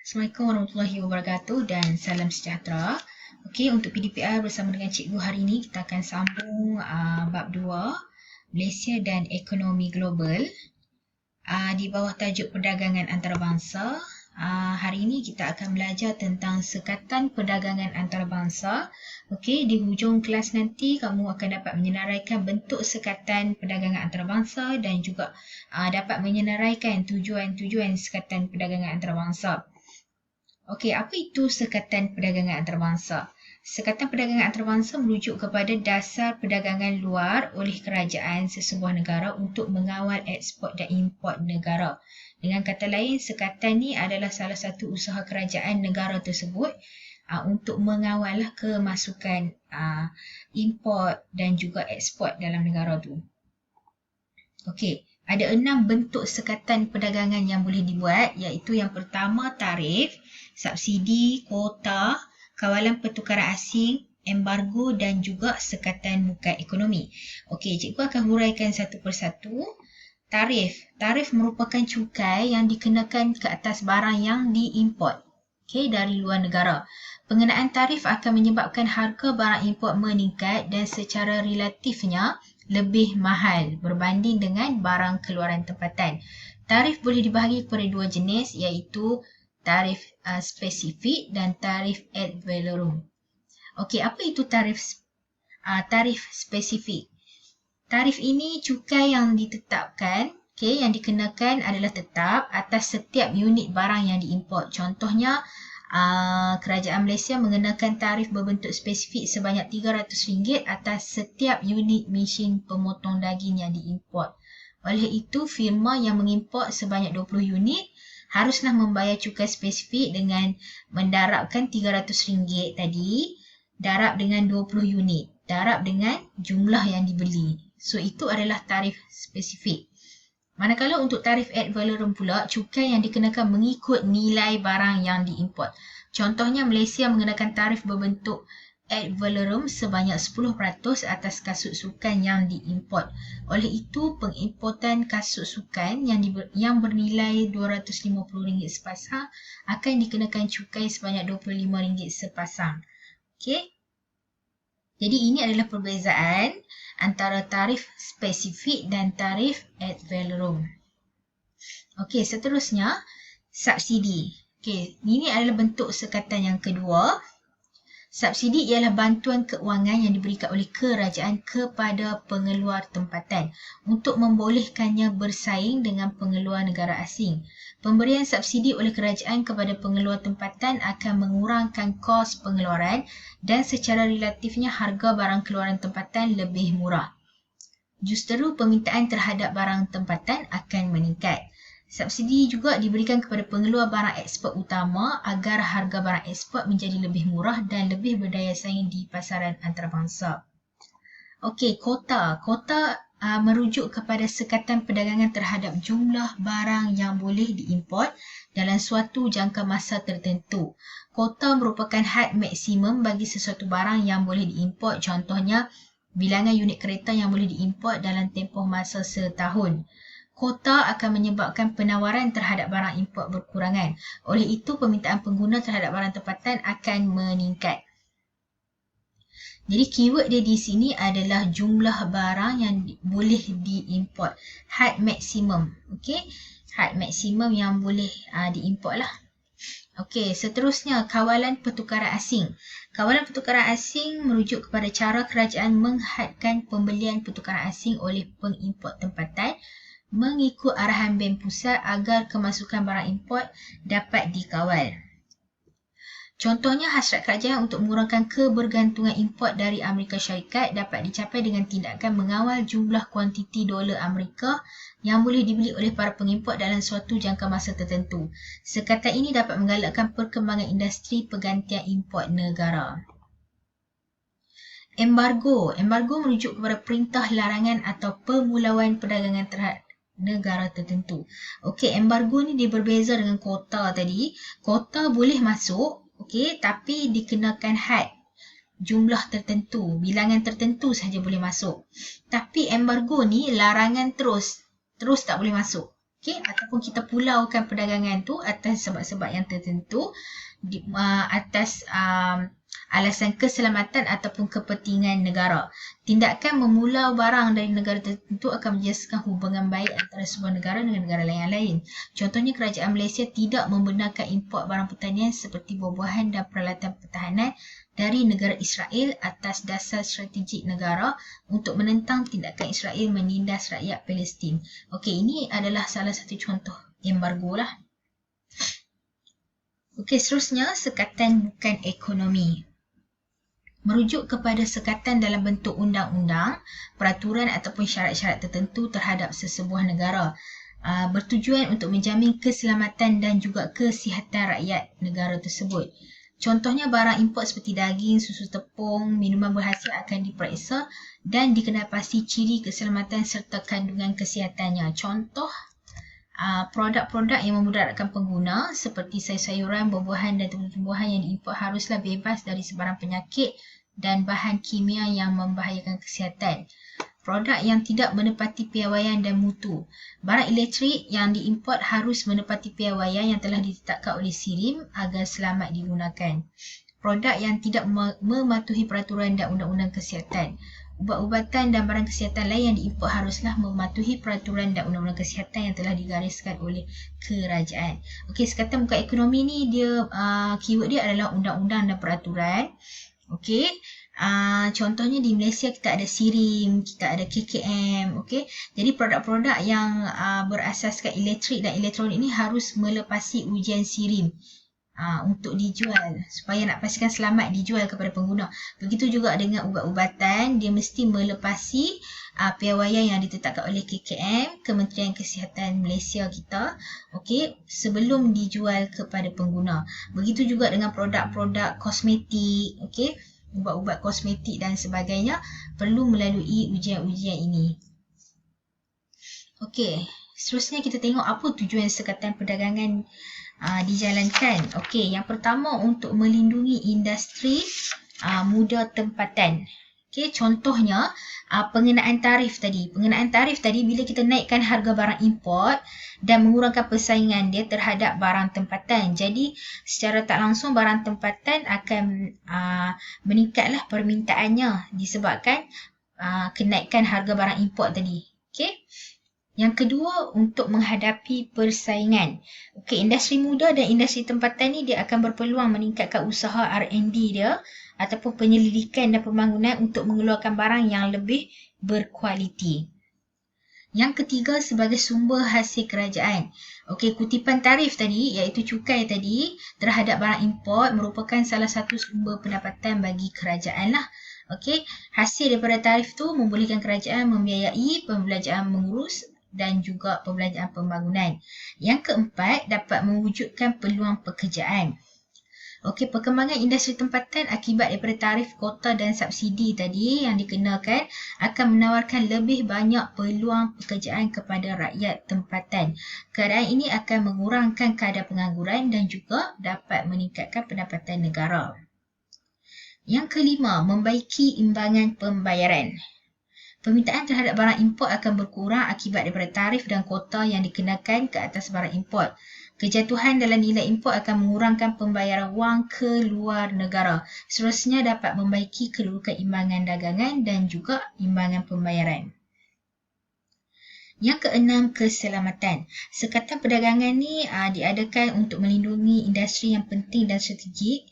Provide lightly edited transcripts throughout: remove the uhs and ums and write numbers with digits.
Assalamualaikum warahmatullahi wabarakatuh dan salam sejahtera. Okey, untuk PDPR bersama dengan Cikgu hari ini kita akan sambung bab 2 Malaysia dan Ekonomi Global di bawah tajuk perdagangan antarabangsa. Hari ini kita akan belajar tentang sekatan perdagangan antarabangsa. Okey, di hujung kelas nanti kamu akan dapat menyenaraikan bentuk sekatan perdagangan antarabangsa dan juga dapat menyenaraikan tujuan-tujuan sekatan perdagangan antarabangsa. Okey, apa itu sekatan perdagangan antarabangsa? Sekatan perdagangan antarabangsa merujuk kepada dasar perdagangan luar oleh kerajaan sesebuah negara untuk mengawal ekspor dan import negara. Dengan kata lain, sekatan ni adalah salah satu usaha kerajaan negara tersebut untuk mengawal kemasukan import dan juga ekspor dalam negara tu. Okey, ada 6 bentuk sekatan perdagangan yang boleh dibuat, iaitu yang pertama tarif, subsidi, kuota, kawalan pertukaran asing, embargo dan juga sekatan bukan ekonomi. Okey, cikgu akan huraikan satu persatu. Tarif merupakan cukai yang dikenakan ke atas barang yang diimport dari luar negara. Pengenaan tarif akan menyebabkan harga barang import meningkat dan secara relatifnya lebih mahal berbanding dengan barang keluaran tempatan. Tarif boleh dibahagi kepada dua jenis, iaitu tarif spesifik dan tarif ad valorem. Okey, apa itu tarif spesifik? Tarif ini cukai yang ditetapkan, yang dikenakan adalah tetap atas setiap unit barang yang diimport. Contohnya, Kerajaan Malaysia mengenakan tarif berbentuk spesifik sebanyak RM300 atas setiap unit mesin pemotong daging yang diimport. Oleh itu, firma yang mengimport sebanyak 20 unit haruslah membayar cukai spesifik dengan mendarabkan RM300 tadi, darab dengan 20 unit, darab dengan jumlah yang dibeli. So, itu adalah tarif spesifik. Manakala untuk tarif ad valorem pula, cukai yang dikenakan mengikut nilai barang yang diimport. Contohnya, Malaysia mengenakan tarif berbentuk ad valorem sebanyak 10% atas kasut sukan yang diimport. Oleh itu, pengimportan kasut sukan yang bernilai RM250 sepasang akan dikenakan cukai sebanyak RM25 sepasang. Okey? Jadi ini adalah perbezaan antara tarif spesifik dan tarif ad valorem. Okey, seterusnya subsidi. Okey, ini adalah bentuk sekatan yang kedua. Subsidi ialah bantuan keuangan yang diberikan oleh kerajaan kepada pengeluar tempatan untuk membolehkannya bersaing dengan pengeluar negara asing. Pemberian subsidi oleh kerajaan kepada pengeluar tempatan akan mengurangkan kos pengeluaran dan secara relatifnya harga barang keluaran tempatan lebih murah. Justeru permintaan terhadap barang tempatan akan meningkat. Subsidi juga diberikan kepada pengeluar barang ekspor utama agar harga barang ekspor menjadi lebih murah dan lebih berdaya saing di pasaran antarabangsa. Okey, kuota. Kuota merujuk kepada sekatan perdagangan terhadap jumlah barang yang boleh diimport dalam suatu jangka masa tertentu. Kuota merupakan had maksimum bagi sesuatu barang yang boleh diimport. Contohnya, bilangan unit kereta yang boleh diimport dalam tempoh masa setahun. Kuota akan menyebabkan penawaran terhadap barang import berkurangan. Oleh itu, permintaan pengguna terhadap barang tempatan akan meningkat. Jadi, keyword dia di sini adalah jumlah barang yang boleh diimport. Had maksimum. Okey, had maksimum yang boleh diimport lah. Okey, seterusnya kawalan pertukaran asing. Kawalan pertukaran asing merujuk kepada cara kerajaan menghadkan pembelian pertukaran asing oleh pengimport tempatan mengikut arahan Bank Pusat agar kemasukan barang import dapat dikawal. Contohnya, hasrat kerajaan untuk mengurangkan kebergantungan import dari Amerika Syarikat dapat dicapai dengan tindakan mengawal jumlah kuantiti dolar Amerika yang boleh dibeli oleh para pengimport dalam suatu jangka masa tertentu. Sekatan ini dapat menggalakkan perkembangan industri pergantian import negara. Embargo. Embargo merujuk kepada perintah larangan atau pemulauan perdagangan terhadap negara tertentu. Okey, embargo ni dia berbeza dengan kuota tadi. Kuota boleh masuk, tapi dikenakan had. Jumlah tertentu, bilangan tertentu sahaja boleh masuk. Tapi embargo ni larangan terus tak boleh masuk. Okey, ataupun kita pulaukan perdagangan tu atas sebab-sebab yang tertentu atas alasan keselamatan ataupun kepentingan negara. Tindakan memulau barang dari negara tertentu akan menjadikan hubungan baik antara sebuah negara dengan negara lain. Contohnya, kerajaan Malaysia tidak membenarkan import barang pertanian seperti buah-buahan dan peralatan pertahanan dari negara Israel atas dasar strategik negara untuk menentang tindakan Israel menindas rakyat Palestin. Okey, ini adalah salah satu contoh embargo lah. Okey, seterusnya sekatan bukan ekonomi. Merujuk kepada sekatan dalam bentuk undang-undang, peraturan ataupun syarat-syarat tertentu terhadap sesebuah negara. Bertujuan untuk menjamin keselamatan dan juga kesihatan rakyat negara tersebut. Contohnya, barang import seperti daging, susu tepung, minuman berhasil akan diperiksa dan dikenalpasti ciri keselamatan serta kandungan kesihatannya. Contoh, produk-produk yang memudaratkan pengguna seperti sayur-sayuran, buah-buahan dan tumbuh-tumbuhan yang diimport haruslah bebas dari sebarang penyakit dan bahan kimia yang membahayakan kesihatan. Produk yang tidak menepati piawaian dan mutu. Barang elektrik yang diimport harus menepati piawaian yang telah ditetapkan oleh SIRIM agar selamat digunakan. Produk yang tidak mematuhi peraturan dan undang-undang kesihatan. Ubat-ubatan dan barang kesihatan lain yang diimport haruslah mematuhi peraturan dan undang-undang kesihatan yang telah digariskan oleh kerajaan. Okey, sekatan bukan ekonomi ni dia keyword dia adalah undang-undang dan peraturan. Okey, contohnya di Malaysia kita ada SIRIM, kita ada KKM. Okey, jadi produk-produk yang berasaskan elektrik dan elektronik ni harus melepasi ujian SIRIM untuk dijual, supaya nak pastikan selamat dijual kepada pengguna. Begitu juga dengan ubat-ubatan, dia mesti melepasi piawaian yang ditetapkan oleh KKM, Kementerian Kesihatan Malaysia kita, okey, sebelum dijual kepada pengguna. Begitu juga dengan produk-produk kosmetik, okey, ubat-ubat kosmetik dan sebagainya perlu melalui ujian-ujian ini. Okey, seterusnya kita tengok apa tujuan sekatan perdagangan dijalankan. Okey, yang pertama untuk melindungi industri muda tempatan. Okey, contohnya pengenaan tarif tadi. Pengenaan tarif tadi bila kita naikkan harga barang import dan mengurangkan persaingan dia terhadap barang tempatan. Jadi secara tak langsung barang tempatan akan meningkatlah permintaannya disebabkan kenaikan harga barang import tadi. Okey. Yang kedua, untuk menghadapi persaingan. Okey, industri muda dan industri tempatan ni dia akan berpeluang meningkatkan usaha R&D dia ataupun penyelidikan dan pembangunan untuk mengeluarkan barang yang lebih berkualiti. Yang ketiga, sebagai sumber hasil kerajaan. Okey, kutipan tarif tadi iaitu cukai tadi terhadap barang import merupakan salah satu sumber pendapatan bagi kerajaan lah. Okey, hasil daripada tarif tu membolehkan kerajaan membiayai pembelanjaan mengurus dan juga pembelanjaan pembangunan. Yang keempat, dapat mewujudkan peluang pekerjaan. Okey, perkembangan industri tempatan akibat daripada tarif, kota dan subsidi tadi yang dikenakan akan menawarkan lebih banyak peluang pekerjaan kepada rakyat tempatan. Keadaan ini akan mengurangkan kadar pengangguran dan juga dapat meningkatkan pendapatan negara. Yang kelima, membaiki imbangan pembayaran. Permintaan terhadap barang import akan berkurang akibat daripada tarif dan kota yang dikenakan ke atas barang import. Kejatuhan dalam nilai import akan mengurangkan pembayaran wang ke luar negara. Seterusnya dapat membaiki kedudukan imbangan dagangan dan juga imbangan pembayaran. Yang keenam, keselamatan. Sekatan perdagangan ni diadakan untuk melindungi industri yang penting dan strategik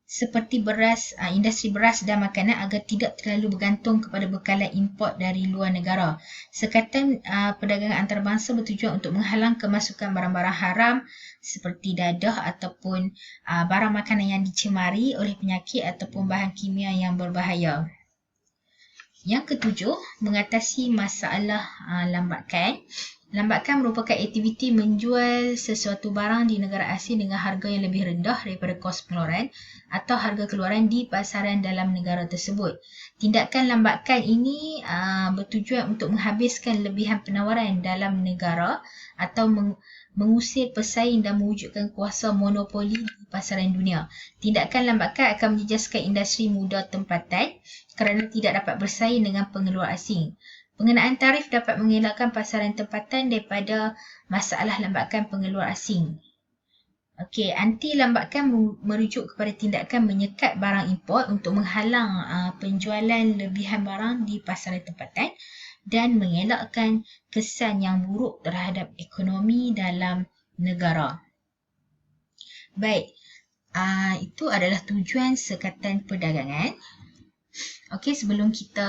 seperti beras, industri beras dan makanan agar tidak terlalu bergantung kepada bekalan import dari luar negara. Sekatan perdagangan antarabangsa bertujuan untuk menghalang kemasukan barang-barang haram seperti dadah ataupun barang makanan yang dicemari oleh penyakit ataupun bahan kimia yang berbahaya. Yang ketujuh, mengatasi masalah lambakan. Lambakan merupakan aktiviti menjual sesuatu barang di negara asing dengan harga yang lebih rendah daripada kos pengeluaran atau harga keluaran di pasaran dalam negara tersebut. Tindakan lambakan ini bertujuan untuk menghabiskan lebihan penawaran dalam negara atau mengusir pesaing dan mewujudkan kuasa monopoli di pasaran dunia. Tindakan lambakan akan menjejaskan industri muda tempatan kerana tidak dapat bersaing dengan pengeluar asing. Pengenaan tarif dapat mengelakkan pasaran tempatan daripada masalah lambakan pengeluar asing. Okey, anti lambakan merujuk kepada tindakan menyekat barang import untuk menghalang penjualan lebihan barang di pasaran tempatan dan mengelakkan kesan yang buruk terhadap ekonomi dalam negara. Baik, itu adalah tujuan sekatan perdagangan. Okey, sebelum kita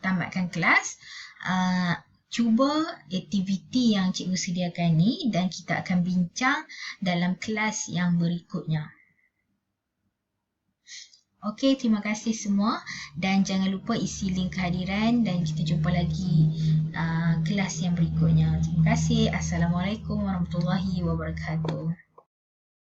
tamatkan kelas, cuba aktiviti yang cikgu sediakan ni dan kita akan bincang dalam kelas yang berikutnya. Okey, terima kasih semua dan jangan lupa isi link kehadiran dan kita jumpa lagi kelas yang berikutnya. Terima kasih. Assalamualaikum warahmatullahi wabarakatuh.